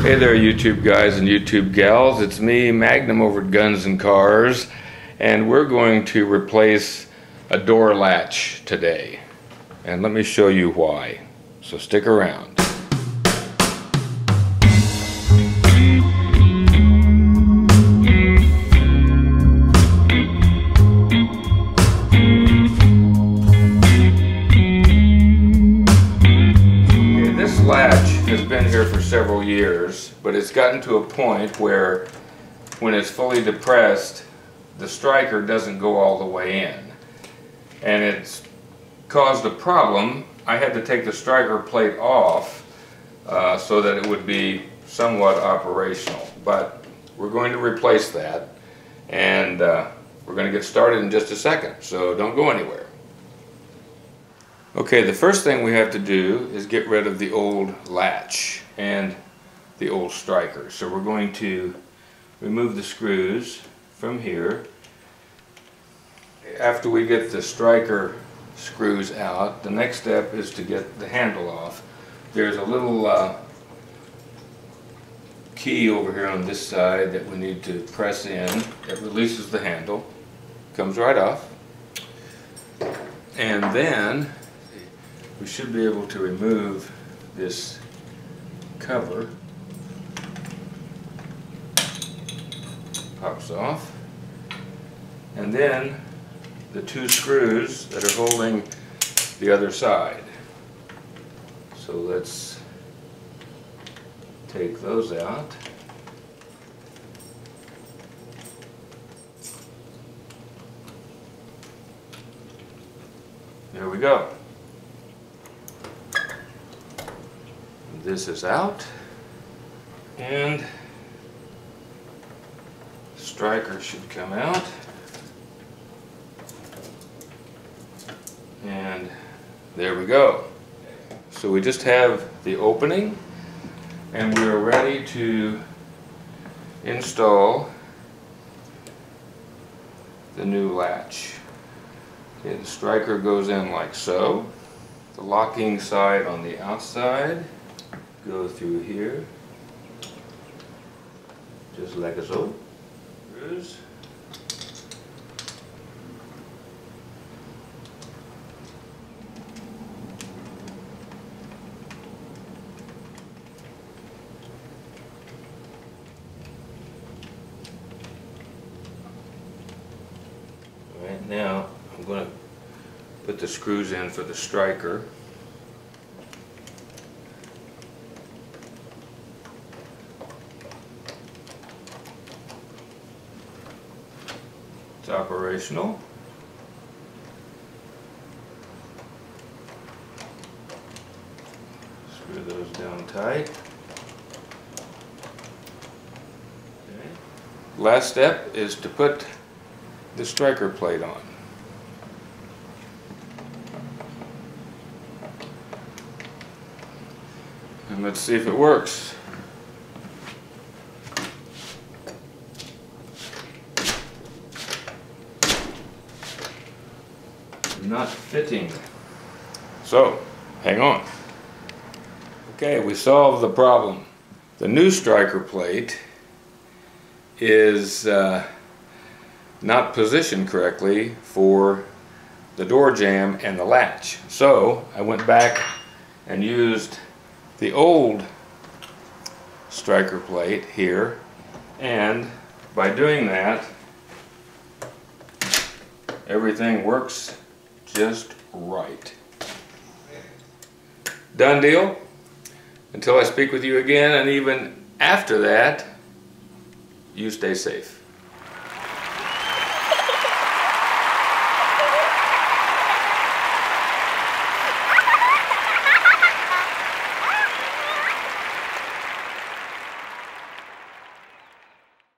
Hey there, YouTube guys and YouTube gals. It's me, Magnum, over at Guns and Cars, and we're going to replace a door latch today. And let me show you why. So stick around. This latch has been here for several years, but it's gotten to a point where when it's fully depressed, the striker doesn't go all the way in. And it's caused a problem. I had to take the striker plate off so that it would be somewhat operational. But we're going to replace that, and we're going to get started in just a second, so don't go anywhere. Okay, the first thing we have to do is get rid of the old latch and the old striker. So we're going to remove the screws from here. After we get the striker screws out, the next step is to get the handle off. There's a little key over here on this side that we need to press in. It releases the handle, comes right off, and then we should be able to remove this cover. Pops off. And then the two screws that are holding the other side. So let's take those out. There we go. This is out, and the striker should come out, and there we go. So we just have the opening, and we are ready to install the new latch. Okay, the striker goes in like so. The locking side on the outside. Go through here, just like so. Screws. Right now, I'm going to put the screws in for the striker. It's operational. Screw those down tight. Okay. Last step is to put the striker plate on. And let's see if it works. Not fitting. So, hang on. Okay, we solved the problem. The new striker plate is not positioned correctly for the door jamb and the latch. So, I went back and used the old striker plate here, and by doing that, everything works just right. Done deal. Until I speak with you again, and even after that, you stay safe.